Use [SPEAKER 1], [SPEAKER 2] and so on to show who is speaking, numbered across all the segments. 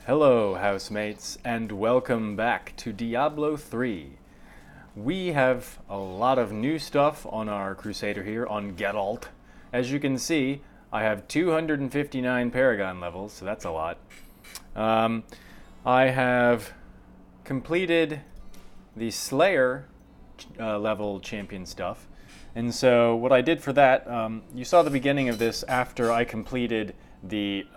[SPEAKER 1] Hello, housemates, and welcome back to Diablo 3. We have a lot of new stuff on our Crusader here on Geralt. As you can see, I have 259 Paragon levels, so that's a lot. I have completed the Slayer level champion stuff, and so what I did for that, you saw the beginning of this after I completed the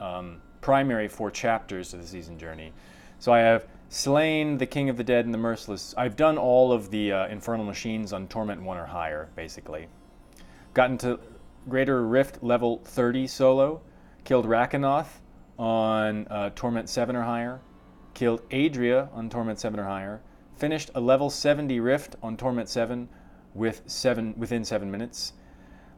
[SPEAKER 1] primary 4 chapters of the season journey. So I have slain the King of the Dead and the Merciless. I've done all of the Infernal Machines on Torment 1 or higher, basically. Gotten to Greater Rift level 30 solo. Killed Rakanoth on Torment 7 or higher. Killed Adria on Torment 7 or higher. Finished a level 70 Rift on Torment 7 within 7 minutes.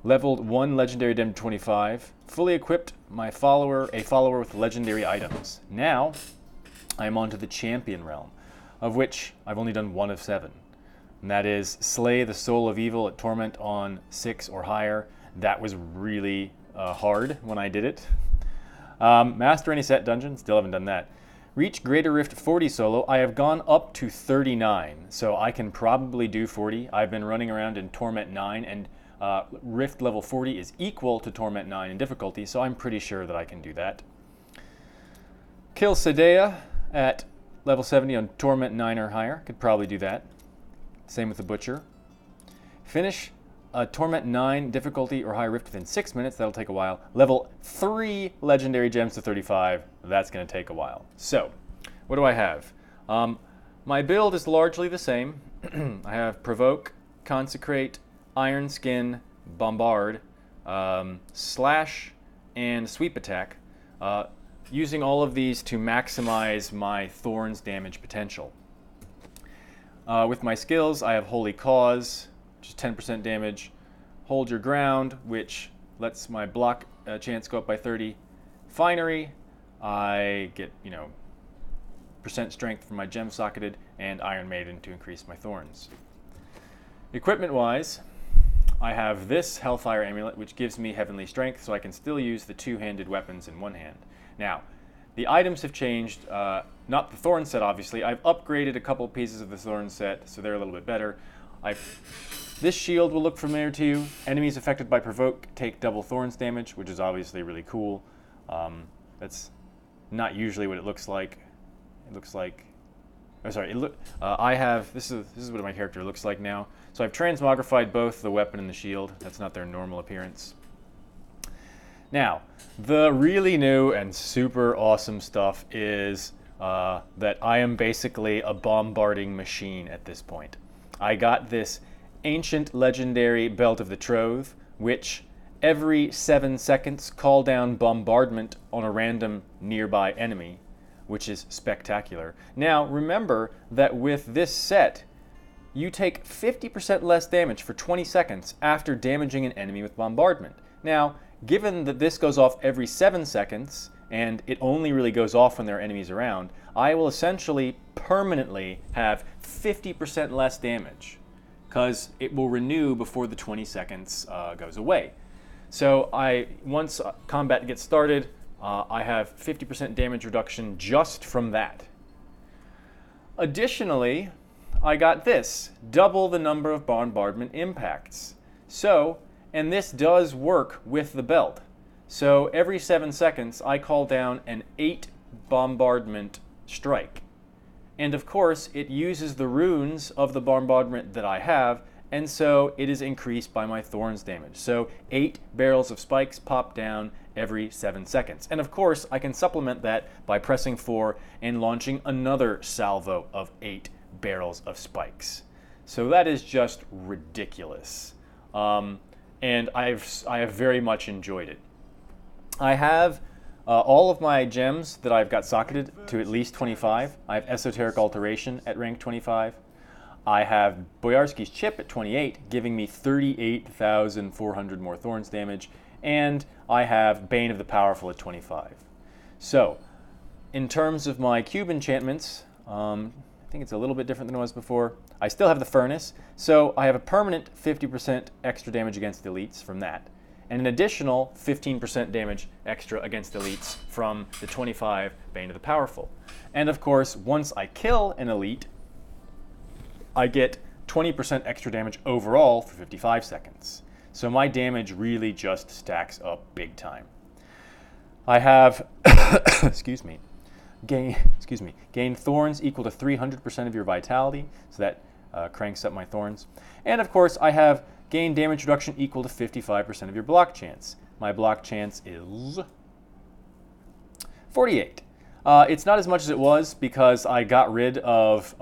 [SPEAKER 1] Leveled 1 Legendary Dem 25. Fully equipped a follower with legendary items. Now, I am on to the Champion realm, of which I've only done 1 of 7. And that is Slay the Soul of Evil at Torment on 6 or higher. That was really hard when I did it. Master any set dungeon, still haven't done that. Reach Greater Rift 40 solo. I have gone up to 39, so I can probably do 40. I've been running around in Torment 9, and Rift level 40 is equal to Torment 9 in difficulty, so I'm pretty sure that I can do that. Kill Sedea at level 70 on Torment 9 or higher. Could probably do that. Same with the Butcher. Finish a Torment 9 difficulty or high Rift within 6 minutes. That'll take a while. Level 3 Legendary Gems to 35. That's going to take a while. So, what do I have? My build is largely the same. I have Provoke, Consecrate, Iron Skin, Bombard, Slash, and Sweep Attack, using all of these to maximize my Thorns damage potential. With my skills, I have Holy Cause, which is 10% damage, Hold Your Ground, which lets my block chance go up by 30, Finery, I get, percent strength from my gem socketed, and Iron Maiden to increase my Thorns. Equipment-wise, I have this Hellfire Amulet, which gives me Heavenly Strength, so I can still use the 2-handed weapons in one hand. Now, the items have changed, not the Thorn set, obviously. I've upgraded a couple pieces of the Thorn set, so they're a little bit better. This shield will look familiar to you. Enemies affected by Provoke take double Thorns damage, which is obviously really cool. That's not usually what it looks like. It looks like... Oh, sorry, this is what my character looks like now. So I've transmogrified both the weapon and the shield. That's not their normal appearance. Now, the really new and super awesome stuff is that I am basically a bombarding machine at this point. I got this ancient legendary Belt of the Trove, which every 7 seconds call down bombardment on a random nearby enemy, which is spectacular. Now, remember that with this set, you take 50% less damage for 20 seconds after damaging an enemy with bombardment. Now, given that this goes off every 7 seconds, and it only really goes off when there are enemies around, I will essentially permanently have 50% less damage, because it will renew before the 20 seconds goes away. So once combat gets started, I have 50% damage reduction just from that. Additionally, I got this, double the number of bombardment impacts. So, and this does work with the belt. So every 7 seconds, I call down an 8 bombardment strike. And of course, it uses the runes of the bombardment that I have, and so it is increased by my Thorns damage. So 8 barrels of spikes pop down every 7 seconds. And of course, I can supplement that by pressing 4 and launching another salvo of 8 barrels of spikes. So that is just ridiculous. And I have very much enjoyed it. I have all of my gems that I've got socketed to at least 25. I have Esoteric Alteration at rank 25. I have Boyarsky's Chip at 28, giving me 38,400 more Thorns damage. And I have Bane of the Powerful at 25. So, in terms of my cube enchantments, I think it's a little bit different than it was before. I still have the Furnace, so I have a permanent 50% extra damage against elites from that. and an additional 15% damage extra against elites from the 25 Bane of the Powerful. And of course, once I kill an elite, I get 20% extra damage overall for 55 seconds. So my damage really just stacks up big time. I have, gain Thorns equal to 300% of your vitality, so that cranks up my Thorns. And of course, I have gain damage reduction equal to 55% of your block chance. My block chance is 48. It's not as much as it was because I got rid of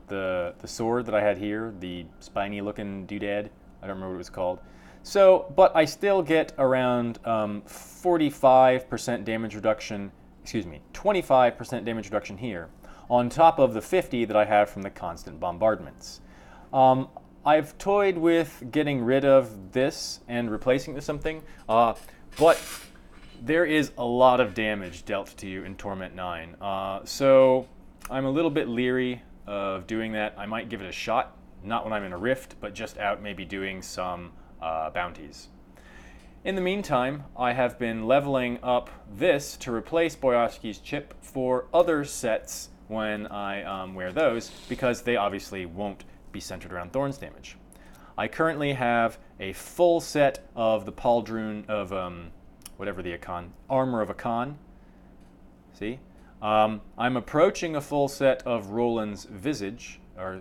[SPEAKER 1] the sword that I had here, the spiny-looking doodad. I don't remember what it was called. So, but I still get around 45% damage reduction, 25% damage reduction here, on top of the 50 that I have from the constant bombardments. I've toyed with getting rid of this and replacing it with something, but there is a lot of damage dealt to you in Torment 9. So I'm a little bit leery of doing that. I might give it a shot, not when I'm in a rift, but just out maybe doing some bounties. In the meantime, I have been leveling up this to replace Boyarsky's chip for other sets when I wear those, because they obviously won't be centered around Thorns damage. I currently have a full set of the Pauldron of whatever the Akan, Armor of Akan. See? I'm approaching a full set of Roland's Visage, or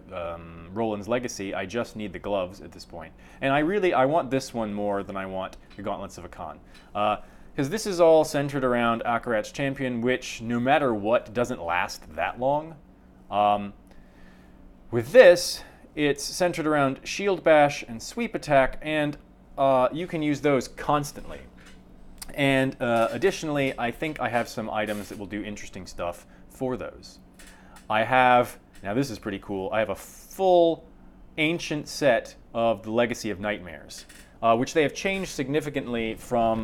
[SPEAKER 1] Roland's Legacy. I just need the gloves at this point. And I want this one more than I want the Gauntlets of Akan. Because this is all centered around Akarat's Champion, which, no matter what, doesn't last that long. With this, it's centered around Shield Bash and Sweep Attack, and you can use those constantly. And additionally, I think I have some items that will do interesting stuff for those. I have, now this is pretty cool, I have a full ancient set of the Legacy of Nightmares, which they have changed significantly in patch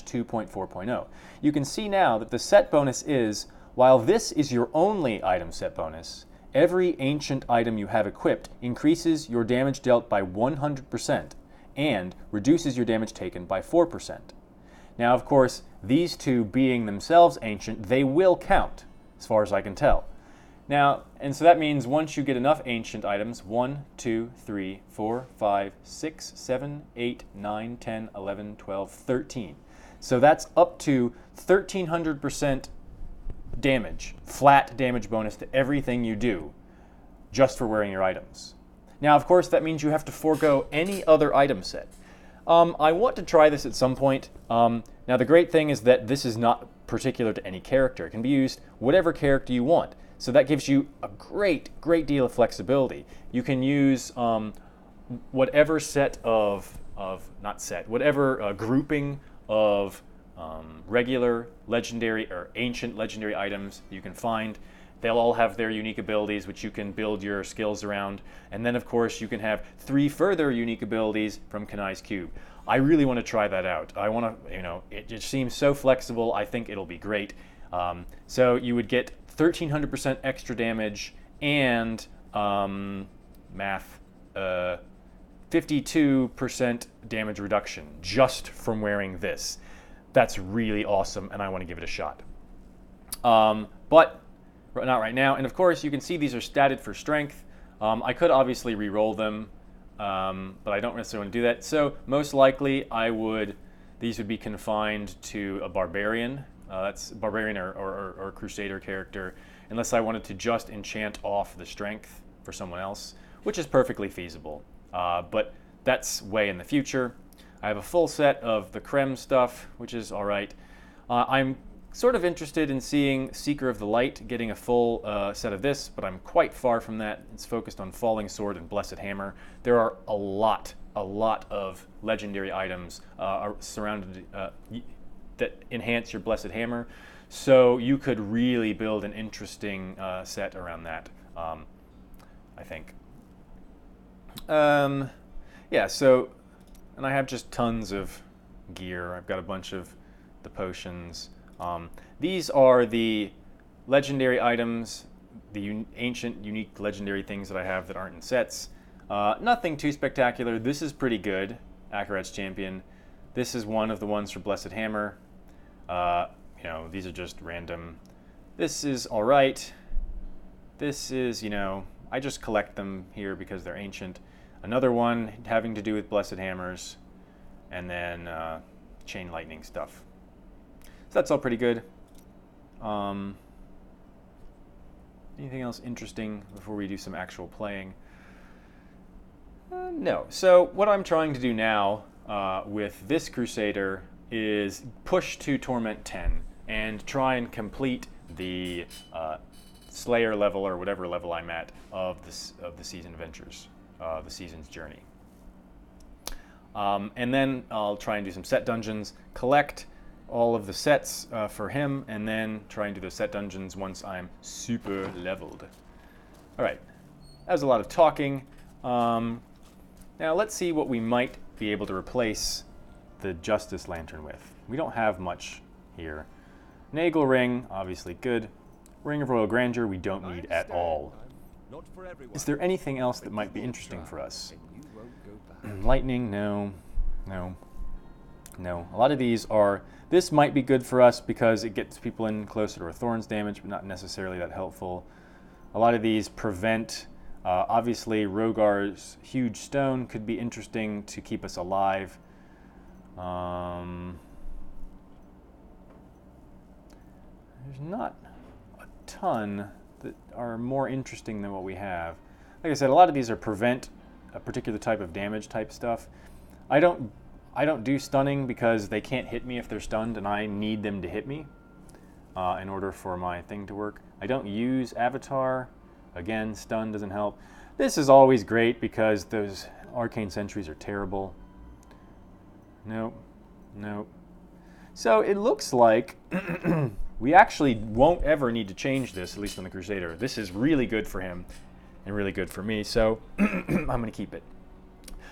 [SPEAKER 1] 2.4.0. You can see now that the set bonus is, while this is your only item set bonus, every ancient item you have equipped increases your damage dealt by 100%. And reduces your damage taken by 4%. Now, of course, these two being themselves ancient, they will count, as far as I can tell. Now, and so that means once you get enough ancient items, 1, 2, 3, 4, 5, 6, 7, 8, 9, 10, 11, 12, 13. So that's up to 1,300% damage, flat damage bonus to everything you do, just for wearing your items. Now, of course, that means you have to forego any other item set. I want to try this at some point. Now, the great thing is that this is not particular to any character. It can be used whatever character you want. So that gives you a great deal of flexibility. You can use whatever set whatever grouping of regular, legendary, or ancient legendary items you can find. They'll all have their unique abilities, which you can build your skills around. And then, of course, you can have 3 further unique abilities from Kanai's Cube. I really want to try that out. I want to, it just seems so flexible. I think it'll be great. So you would get 1,300% extra damage and 52% damage reduction just from wearing this. That's really awesome, and I want to give it a shot. But not right now. And of course, you can see these are statted for strength. I could obviously re-roll them, but I don't necessarily want to do that. So most likely, these would be confined to a barbarian. That's barbarian or crusader character, unless I wanted to just enchant off the strength for someone else, which is perfectly feasible. But that's way in the future. I have a full set of the Krem stuff, which is all right. I'm sort of interested in seeing Seeker of the Light getting a full set of this, but I'm quite far from that. It's focused on Falling Sword and Blessed Hammer. There are a lot of legendary items surrounded that enhance your Blessed Hammer, so you could really build an interesting set around that, I think. Yeah, so, and I have just tons of gear. I've got a bunch of the potions. These are the legendary items, the ancient, unique, legendary things that I have that aren't in sets. Nothing too spectacular. This is pretty good, Akarat's Champion. This is one of the ones for Blessed Hammer. you know, these are just random. This is all right. This is, you know, I just collect them here because they're ancient. Another one having to do with blessed hammers, and then chain lightning stuff. So that's all pretty good. Anything else interesting before we do some actual playing? No. So what I'm trying to do now with this Crusader is push to Torment 10 and try and complete the Slayer level or whatever level I'm at of the season adventures, the season's journey. And then I'll try and do some set dungeons, collect all of the sets for him, and then try and do those set dungeons once I'm super leveled. All right, that was a lot of talking. Now let's see what we might be able to replace the Justice Lantern with. We don't have much here. Nagel Ring, obviously good. Ring of Royal Grandeur, we don't need at all. Is there anything else that might be interesting for us? Lightning, no. No. No. A lot of these are... This might be good for us because it gets people in closer to a Thorns damage, but not necessarily that helpful. A lot of these prevent... obviously, Rogar's Huge Stone could be interesting to keep us alive. There's not a ton that are more interesting than what we have. Like I said, a lot of these are prevent a particular type of damage type stuff. I don't do stunning because they can't hit me if they're stunned, and I need them to hit me in order for my thing to work. I don't use Avatar. Again, stun doesn't help. This is always great because those Arcane Sentries are terrible. Nope. Nope. So it looks like we actually won't ever need to change this, at least on the Crusader. This is really good for him and really good for me, so I'm going to keep it.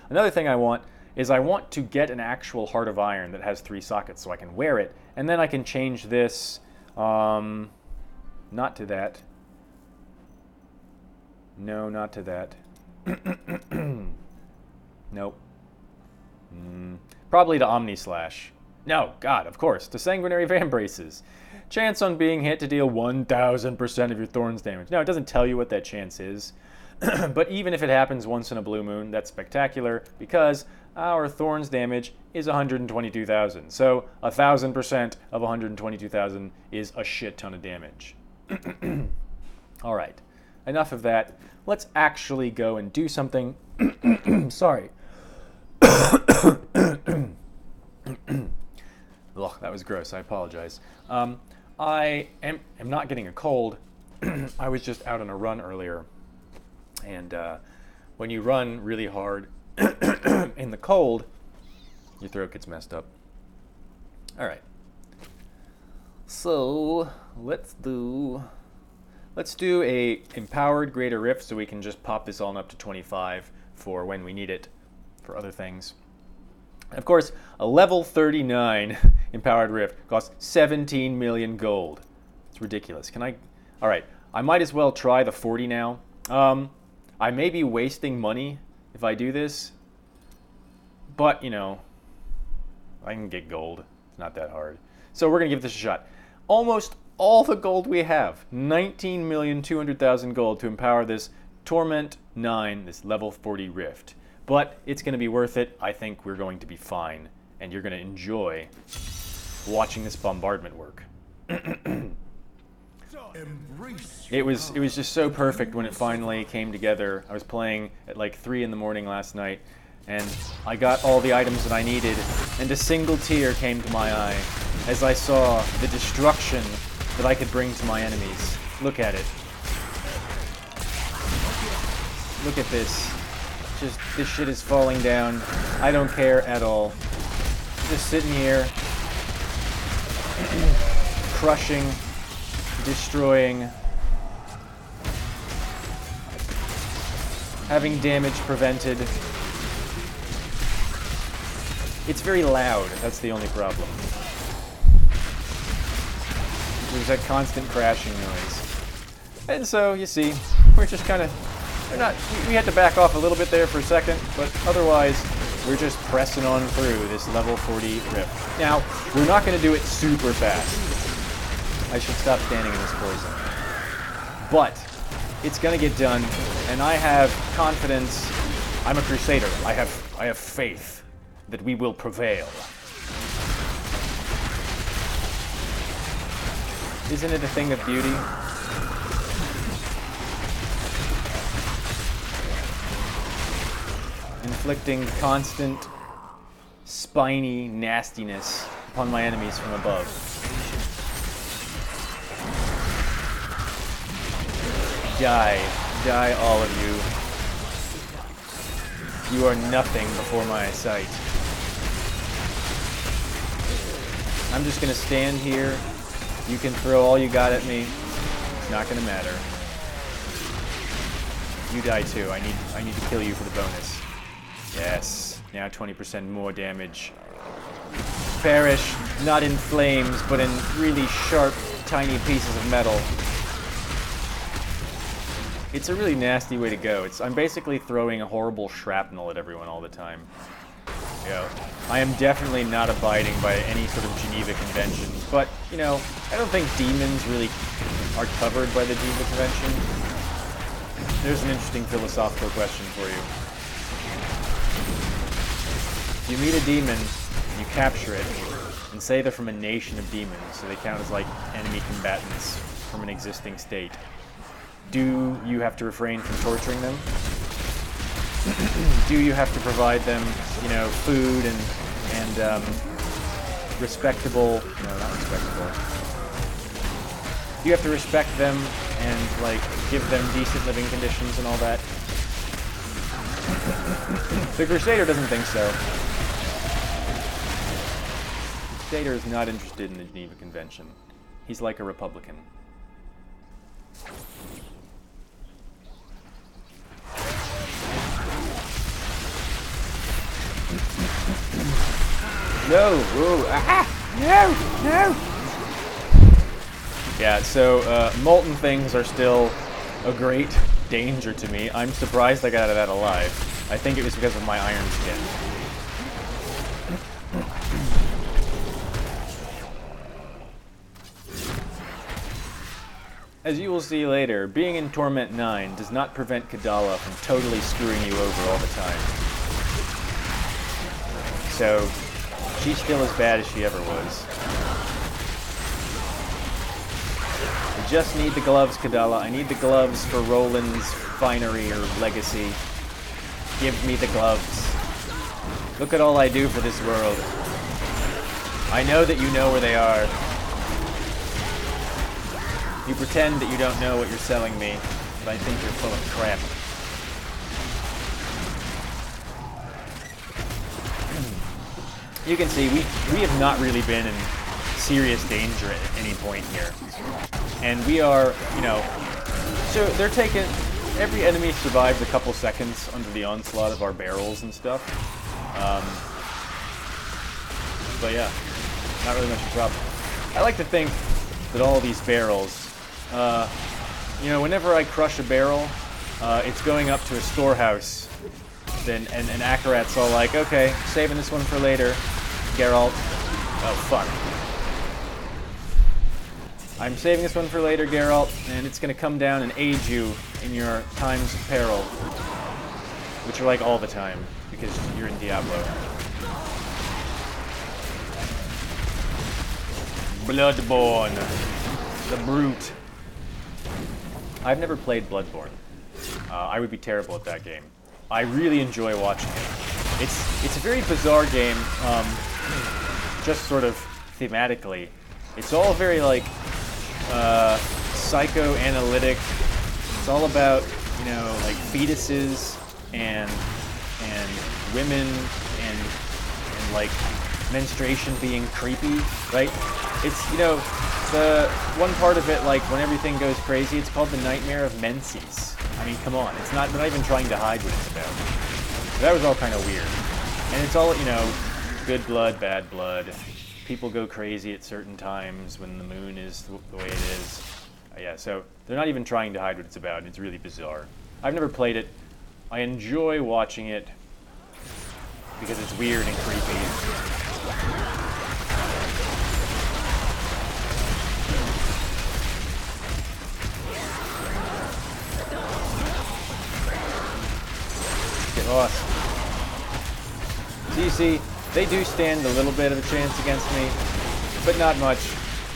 [SPEAKER 1] Another thing I want is I want to get an actual Heart of Iron that has 3 sockets so I can wear it, and then I can change this, not to that. No, not to that. Nope. Probably to Omni Slash. No, God, of course, to Sanguinary Vambraces. Chance on being hit to deal 1000% of your Thorns damage. Now, it doesn't tell you what that chance is, but even if it happens once in a blue moon, that's spectacular because our Thorns damage is 122,000. So 1000% of 122,000 is a shit ton of damage. All right, enough of that. Let's actually go and do something. Sorry. Ugh, that was gross. I apologize. I am not getting a cold. I was just out on a run earlier. And when you run really hard in the cold, your throat gets messed up. All right. So let's do a empowered Greater Rift so we can just pop this on up to 25 for when we need it for other things. Of course, a level 39 empowered rift costs 17 million gold. It's ridiculous. All right, I might as well try the 40 now. I may be wasting money if I do this, but, you know, I can get gold. It's not that hard. So we're going to give this a shot. Almost all the gold we have, 19,200,000 gold to empower this Torment 9, this level 40 rift. But it's going to be worth it. I think we're going to be fine, and you're going to enjoy watching this bombardment work. It was just so perfect when it finally came together. I was playing at like 3 in the morning last night, and I got all the items that I needed, and a single tear came to my eye as I saw the destruction that I could bring to my enemies. Look at it. Look at this. Just, this shit is falling down. I don't care at all. Just sitting here, crushing, destroying, having damage prevented. It's very loud, that's the only problem. There's that constant crashing noise. And so, you see, we're just kind of... we had to back off a little bit there for a second, but otherwise, we're just pressing on through this level 40 rift. Now, we're not going to do it super fast. I should stop standing in this poison. But it's gonna get done, and I have confidence. I'm a crusader. I have faith that we will prevail. Isn't it a thing of beauty? Inflicting constant, spiny nastiness upon my enemies from above. Die. Die, all of you. You are nothing before my sight. I'm just gonna stand here. You can throw all you got at me. It's not gonna matter. You die too. I need to kill you for the bonus. Yes. Now 20% more damage. Perish, not in flames, but in really sharp, tiny pieces of metal. It's a really nasty way to go. I'm basically throwing a horrible shrapnel at everyone all the time. You know, I am definitely not abiding by any sort of Geneva Convention, but, you know, I don't think demons really are covered by the Geneva Convention. There's an interesting philosophical question for you. If you meet a demon, you capture it, and say they're from a nation of demons, so they count as like enemy combatants from an existing state. Do you have to refrain from torturing them? Do you have to provide them, you know, food and respectable, no, not respectable. Do you have to respect them and, like, give them decent living conditions and all that? The Crusader doesn't think so. The Crusader is not interested in the Geneva Convention. He's like a Republican. No! Whoa! Ah! No! No! Yeah, so molten things are still a great danger to me. I'm surprised I got out of that alive. I think it was because of my iron skin. As you will see later, being in Torment 9 does not prevent Kadala from totally screwing you over all the time. So, she's still as bad as she ever was. I just need the gloves, Kadala. I need the gloves for Roland's finery or legacy. Give me the gloves. Look at all I do for this world. I know that you know where they are. You pretend that you don't know what you're selling me, but I think you're full of crap. You can see, we have not really been in serious danger at any point here. And we are, you know, so they're taking, every enemy survives a couple seconds under the onslaught of our barrels and stuff. But yeah, not really much of a problem. I like to think that all these barrels, you know, whenever I crush a barrel, it's going up to a storehouse. Then and Akarat's all like, okay, saving this one for later, Geralt. Oh, fuck. I'm saving this one for later, Geralt, and it's gonna come down and aid you in your times of peril. Which are like all the time, because you're in Diablo. Bloodborne. The Brute. I've never played Bloodborne. I would be terrible at that game. I really enjoy watching it. It's a very bizarre game, just sort of thematically. It's all very like psychoanalytic. It's all about, you know, like fetuses and women and like menstruation being creepy, right? It's, you know, the one part of it, like when everything goes crazy, it's called the Nightmare of Menses. I mean, come on, it's not, they're not even trying to hide what it's about. So that was all kind of weird. And it's all, you know, good blood, bad blood. People go crazy at certain times when the moon is the way it is. Yeah, so they're not even trying to hide what it's about. It's really bizarre. I've never played it. I enjoy watching it because it's weird and creepy. Awesome. So you see, they do stand a little bit of a chance against me, but not much,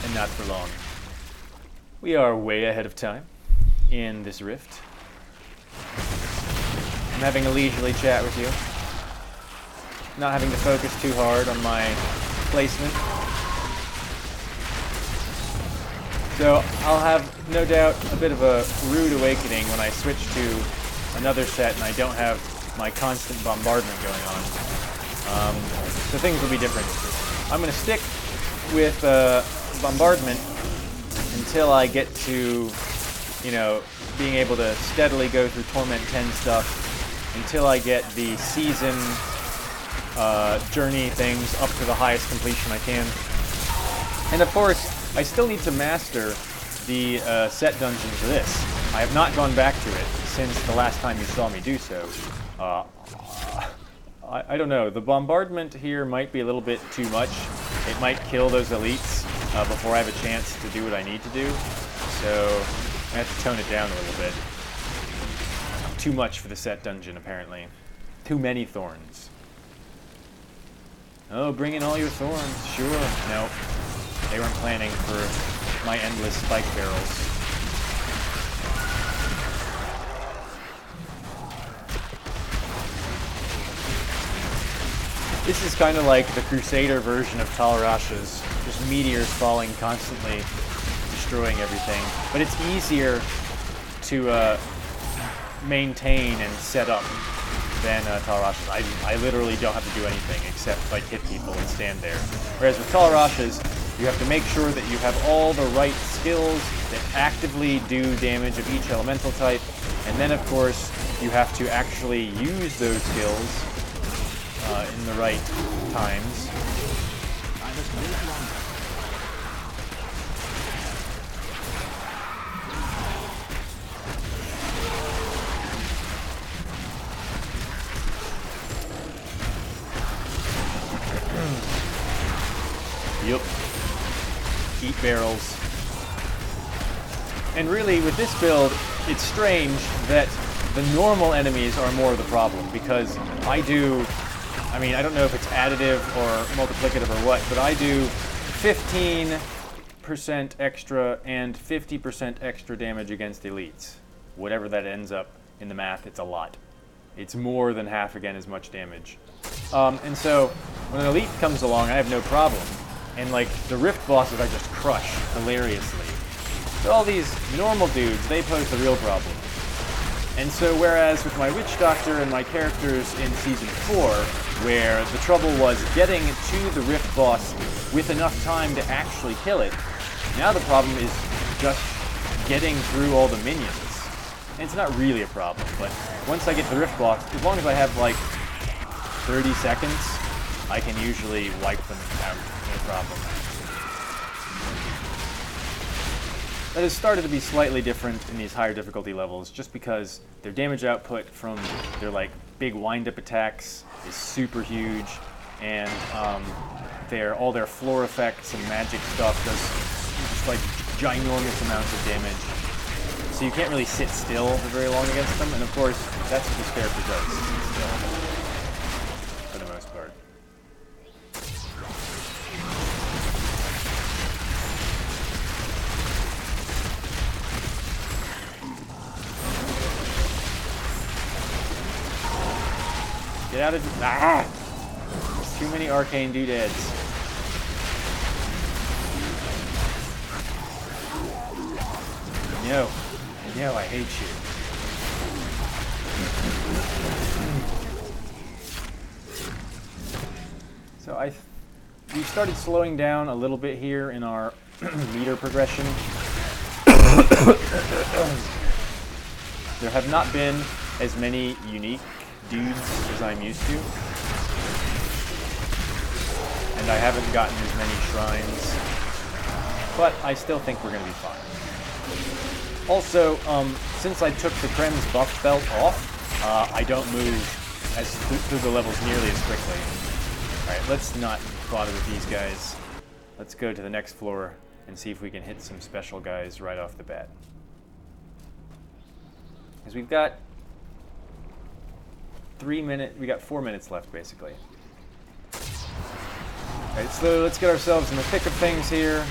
[SPEAKER 1] and not for long. We are way ahead of time in this rift. I'm having a leisurely chat with you. Not having to focus too hard on my placement. So I'll have, no doubt, a bit of a rude awakening when I switch to another set and I don't have my constant bombardment going on. So things will be different. I'm going to stick with bombardment until I get to, you know, being able to steadily go through Torment 10 stuff, until I get the season journey things up to the highest completion I can. And of course, I still need to master the set dungeon for this. I have not gone back to it since the last time you saw me do so. I don't know, the bombardment here might be a little bit too much. It might kill those elites before I have a chance to do what I need to do. So I have to tone it down a little bit. Too much for the set dungeon, apparently. Too many thorns. Oh, bring in all your thorns, sure. No, they weren't planning for my endless spike barrels. This is kind of like the Crusader version of Talrash's, just meteors falling constantly, destroying everything. But it's easier to maintain and set up than Talrash's. I literally don't have to do anything except like hit people and stand there. Whereas with Talrash's, you have to make sure that you have all the right skills that actively do damage of each elemental type, and then of course you have to actually use those skills in the right times. Yup. Eat barrels. And really, with this build, it's strange that the normal enemies are more of the problem, because I don't know if it's additive or multiplicative or what, but I do 15% extra and 50% extra damage against elites. Whatever that ends up in the math, it's a lot. It's more than half again as much damage. And so, when an elite comes along, I have no problem. And like, the rift bosses I just crush hilariously. But all these normal dudes, they pose the real problem. And so whereas with my Witch Doctor and my characters in Season 4, where the trouble was getting to the rift boss with enough time to actually kill it, now the problem is just getting through all the minions. And it's not really a problem, but once I get to the rift boss, as long as I have like 30 seconds, I can usually wipe them out. Problem. That has started to be slightly different in these higher difficulty levels, just because their damage output from their like big wind-up attacks is super huge, and all their floor effects and magic stuff does just like ginormous amounts of damage. So you can't really sit still for very long against them, and of course that's what this character does, sit still, for the most part. Get out of... Ah! There's too many arcane doodads. No, I hate you. So we started slowing down a little bit here in our meter progression. There have not been as many unique dudes as I'm used to, and I haven't gotten as many shrines, but I still think we're going to be fine. Also, since I took the Krem's buff belt off, I don't move through the levels nearly as quickly. Alright, let's not bother with these guys. Let's go to the next floor and see if we can hit some special guys right off the bat. Because we've got 3 minutes. We got 4 minutes left, basically. Alright, so let's get ourselves in the thick of things here.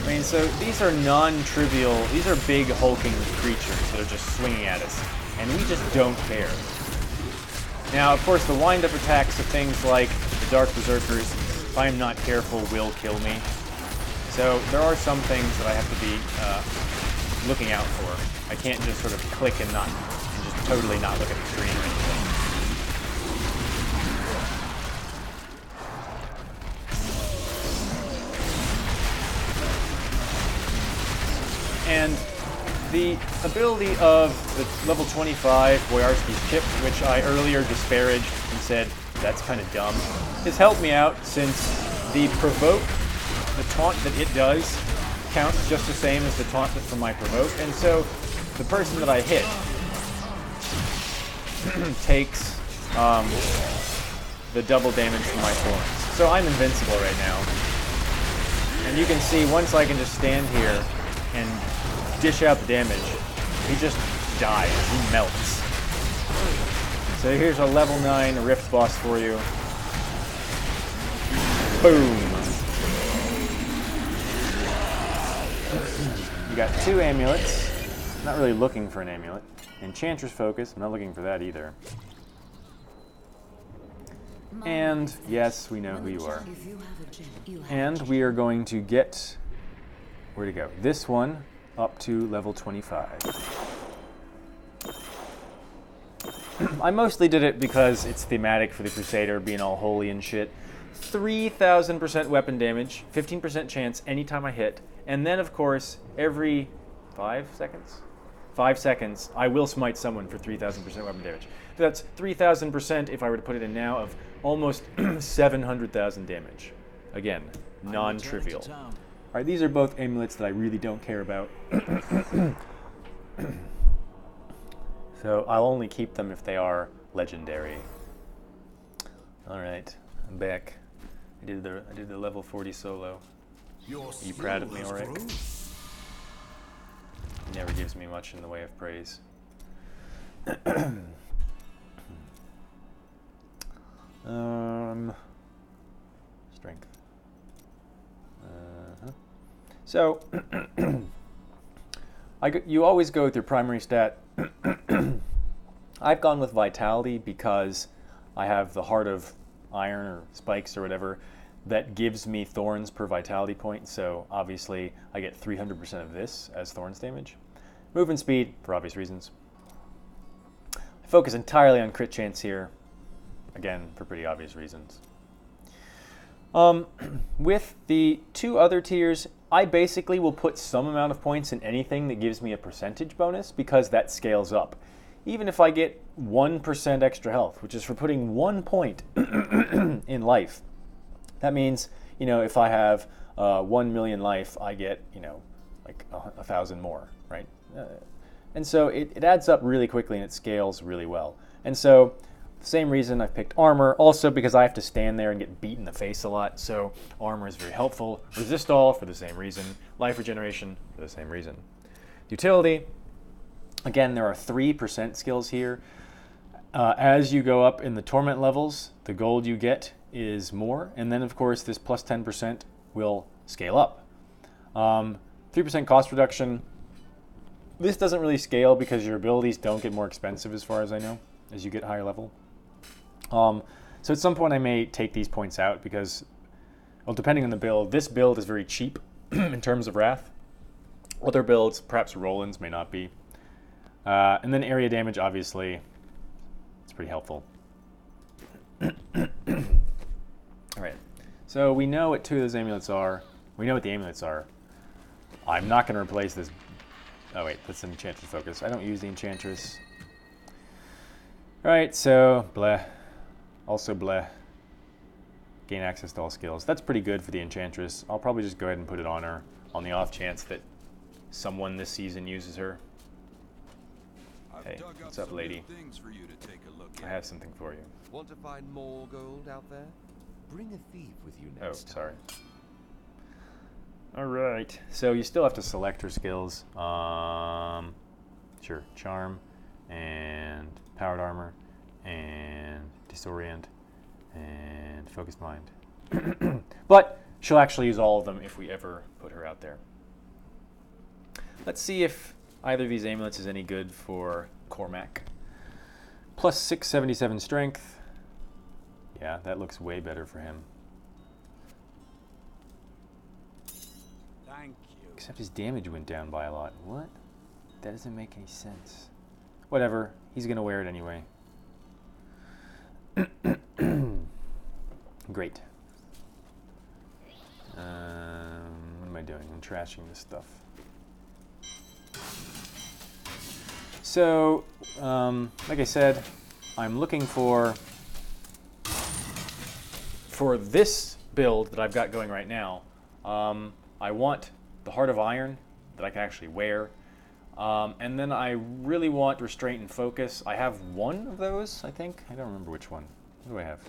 [SPEAKER 1] I mean, so these are non-trivial, these are big hulking creatures that are just swinging at us, and we just don't care. Now, of course, the wind-up attacks of things like the Dark Berserkers, if I'm not careful, will kill me. So there are some things that I have to be looking out for. I can't just sort of click and just totally not look at the screen or anything. And the ability of the level 25 Boyarsky's Chip, which I earlier disparaged and said, that's kind of dumb, has helped me out since the provoke, the taunt that it does, counts just the same as the taunt from my provoke. And so the person that I hit takes the double damage from my Thorns. So I'm invincible right now. And you can see once I can just stand here and dish out the damage, he just dies, he melts. So here's a level 9 Rift boss for you. Boom! You got 2 amulets. Not really looking for an amulet. Enchantress Focus, I'm not looking for that either. And yes, we know who you are. And we are going to get, where to go? This one up to level 25. I mostly did it because it's thematic for the Crusader being all holy and shit. 3,000% weapon damage, 15% chance anytime I hit, and then of course every 5 seconds? 5 seconds, I will smite someone for 3,000% weapon damage. So that's 3,000% if I were to put it in now of almost 700,000 damage. Again, non-trivial. Alright, these are both amulets that I really don't care about. So I'll only keep them if they are legendary. Alright, I'm back. I did the level 40 solo. Are you proud of me, Auric? He never gives me much in the way of praise. Strength. So, you always go with your primary stat. I've gone with Vitality because I have the Heart of Iron or Spikes or whatever that gives me Thorns per Vitality point, so obviously I get 300% of this as Thorns damage. Movement speed, for obvious reasons. I focus entirely on crit chance here, again, for pretty obvious reasons. With the 2 other tiers, I basically will put some amount of points in anything that gives me a percentage bonus because that scales up. Even if I get 1% extra health, which is for putting 1 point in life. That means, you know, if I have 1 million life, I get, you know, like 1,000 more, right? And so it adds up really quickly and it scales really well. And so, same reason I've picked armor, also because I have to stand there and get beat in the face a lot, so armor is very helpful. Resist all for the same reason. Life regeneration for the same reason. Utility, again, there are 3% skills here. As you go up in the torment levels, the gold you get is more, and then of course this plus 10% will scale up. 3% cost reduction. This doesn't really scale because your abilities don't get more expensive as far as I know, as you get higher level. So at some point I may take these points out because, well, depending on the build, this build is very cheap in terms of Wrath. Other builds, perhaps Roland's, may not be. And then area damage, obviously, it's pretty helpful. Alright, so we know what 2 of those amulets are. We know what the amulets are. I'm not going to replace this. Oh wait, that's an Enchantress Focus. I don't use the Enchantress. Alright, so, bleh. Also bleh. Gain access to all skills. That's pretty good for the Enchantress. I'll probably just go ahead and put it on her on the off chance that someone this season uses her. Hey, what's up, lady? I have something for you.
[SPEAKER 2] Want to find more gold out there? Bring a thief with you next time.
[SPEAKER 1] Sorry. Alright, so you still have to select her skills. Sure, charm, and powered armor, and disorient, and focused mind. But she'll actually use all of them if we ever put her out there. Let's see if either of these amulets is any good for Cormac. Plus 677 strength. Yeah, that looks way better for him.
[SPEAKER 3] Thank you.
[SPEAKER 1] Except his damage went down by a lot. What? That doesn't make any sense. Whatever. He's going to wear it anyway. Great. What am I doing? I'm trashing this stuff. So, like I said, I'm looking for this build that I've got going right now. I want the Heart of Iron that I can actually wear. And then I really want Restraint and Focus. I have one of those, I think. I don't remember which one. What do I have?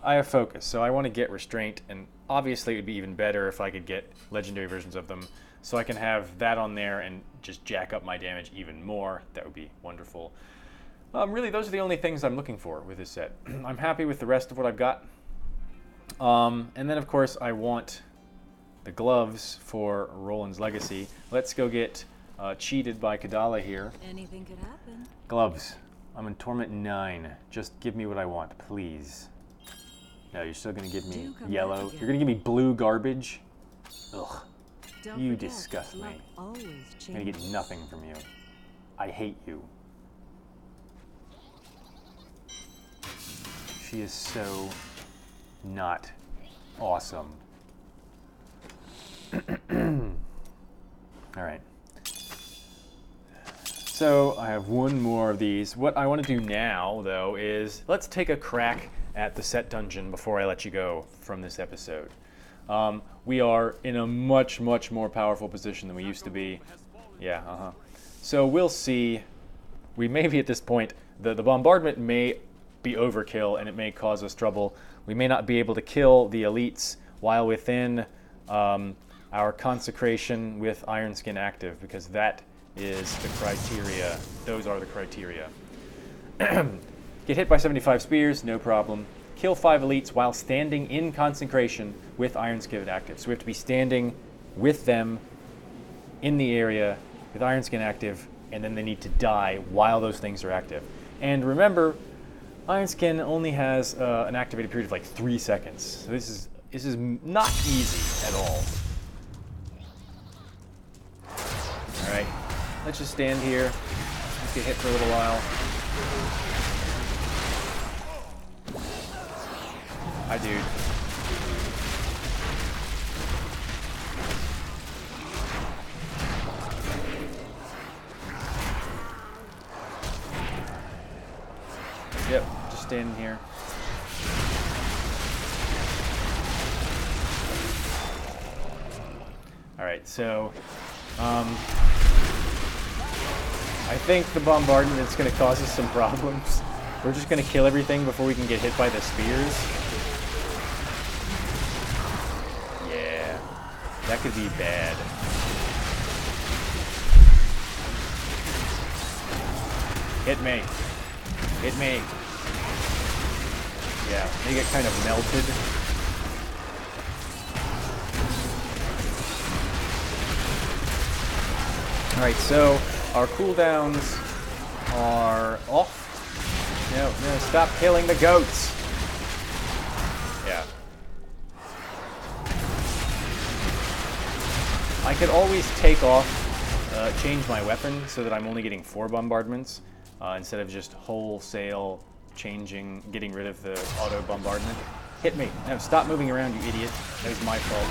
[SPEAKER 1] I have Focus, so I want to get Restraint, and obviously it would be even better if I could get legendary versions of them, so I can have that on there and just jack up my damage even more. That would be wonderful. Really, those are the only things I'm looking for with this set. I'm happy with the rest of what I've got. And then, of course, I want the gloves for Roland's Legacy. Let's go get cheated by Kadala here.
[SPEAKER 4] Anything could happen.
[SPEAKER 1] Gloves. I'm in Torment 9. Just give me what I want, please. No, you're still going to give me yellow. You're going to give me blue garbage? Ugh. You disgust me. I'm going to get nothing from you. I hate you. She is so not awesome. Alright. So I have one more of these. What I want to do now, though, is let's take a crack at the set dungeon before I let you go from this episode. We are in a much, much more powerful position than we used to be. Yeah, So we'll see. We may be at this point. The bombardment may be overkill, and it may cause us trouble. We may not be able to kill the elites while within our consecration with Ironskin active, because that is the criteria. Those are the criteria. Get hit by 75 spears, no problem. Kill 5 elites while standing in consecration with Ironskin active. So we have to be standing with them in the area with Ironskin active, and then they need to die while those things are active. And remember, Ironskin only has an activated period of like 3 seconds. So this is not easy at all. All right, let's just stand here. Let's get hit for a little while. Hi, dude. Yep, just standing here. All right, so I think the bombardment is going to cause us some problems. We're just going to kill everything before we can get hit by the spears. Yeah, that could be bad. Hit me. Hit me. Yeah, they get kind of melted. Alright, so our cooldowns are off. No, stop killing the goats. Yeah. I could always take off, change my weapon so that I'm only getting 4 bombardments instead of just wholesale getting rid of the auto bombardment. Hit me. No, stop moving around, you idiot. That was my fault.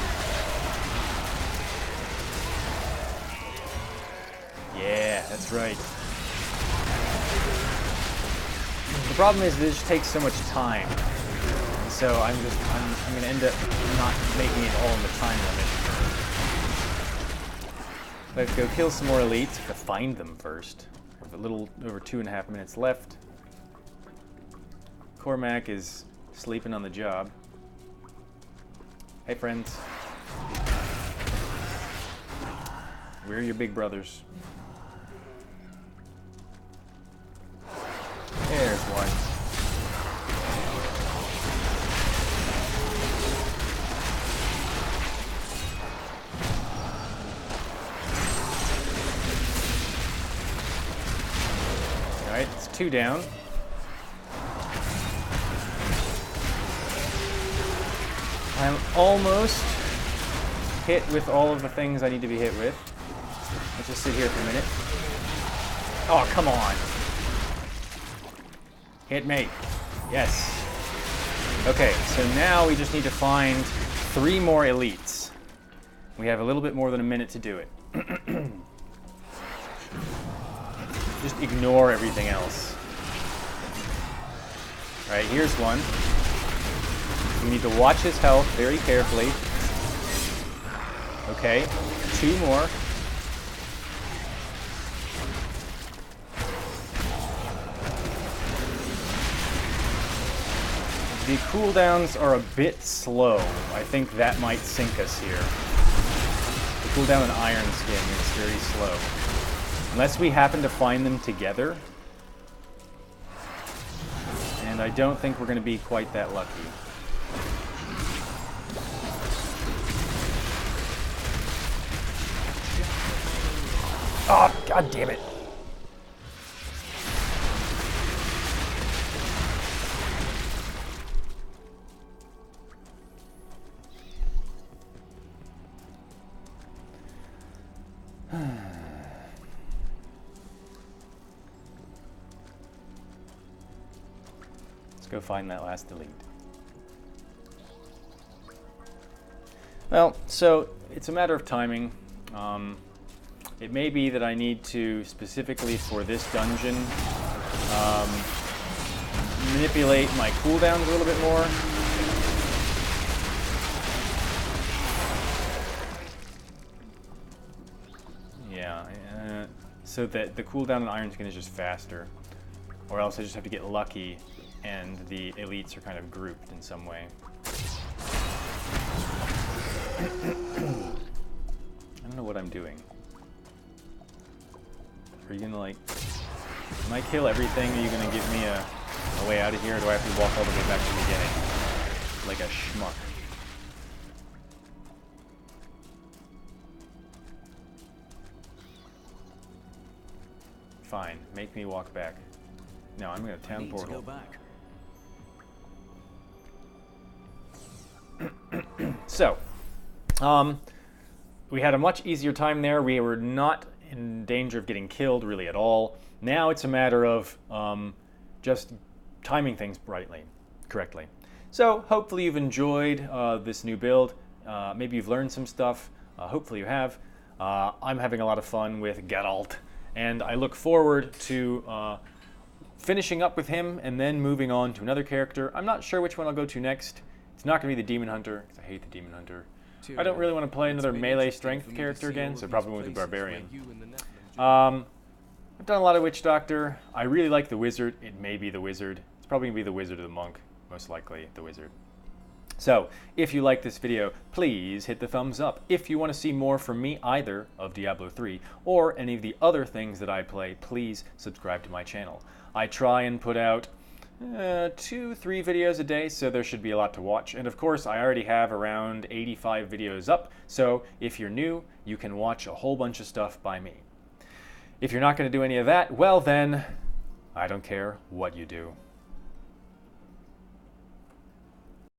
[SPEAKER 1] Yeah, that's right. The problem is this takes so much time. So I'm gonna end up not making it all in the time limit. Let's go kill some more elites. To find them first. We have a little over 2.5 minutes left. Cormac is sleeping on the job. Hey friends. We're your big brothers. There's one. Alright, it's 2 down. I'm almost hit with all of the things I need to be hit with. Let's just sit here for a minute. Oh, come on. Hit me. Yes. Okay, so now we just need to find 3 more elites. We have a little bit more than a minute to do it. Just ignore everything else. All right, here's one. We need to watch his health very carefully. Okay, 2 more. The cooldowns are a bit slow. I think that might sink us here. The cooldown on Iron Skin is very slow. Unless we happen to find them together. And I don't think we're going to be quite that lucky. Oh, god damn it. Let's go find that last elite. Well, so it's a matter of timing. It may be that I need to, specifically for this dungeon, manipulate my cooldowns a little bit more. Yeah, so that the cooldown on Iron Skin is just faster. Or else I just have to get lucky and the elites are kind of grouped in some way. I don't know what I'm doing. Are you gonna, like, when I kill everything, are you gonna give me a way out of here, or do I have to walk all the way back to the beginning? Like a schmuck. Fine, make me walk back. No, I'm gonna town portal. So, we had a much easier time there. We were not in danger of getting killed really at all. Now it's a matter of just timing things correctly. So hopefully you've enjoyed this new build. Maybe you've learned some stuff. Hopefully you have. I'm having a lot of fun with Geralt, and I look forward to finishing up with him and then moving on to another character. I'm not sure which one I'll go to next. It's not going to be the Demon Hunter, because I hate the Demon Hunter. I don't really want to play another melee strength character again, so probably with the Barbarian. I've done a lot of Witch Doctor. I really like the Wizard. It may be the Wizard. It's probably going to be the Wizard or the Monk. Most likely the Wizard. So, if you like this video, please hit the thumbs up. If you want to see more from me, either of Diablo 3 or any of the other things that I play, please subscribe to my channel. I try and put out 2-3 videos a day, so there should be a lot to watch. And of course, I already have around 85 videos up, so if you're new, you can watch a whole bunch of stuff by me. If you're not going to do any of that, well then, I don't care what you do.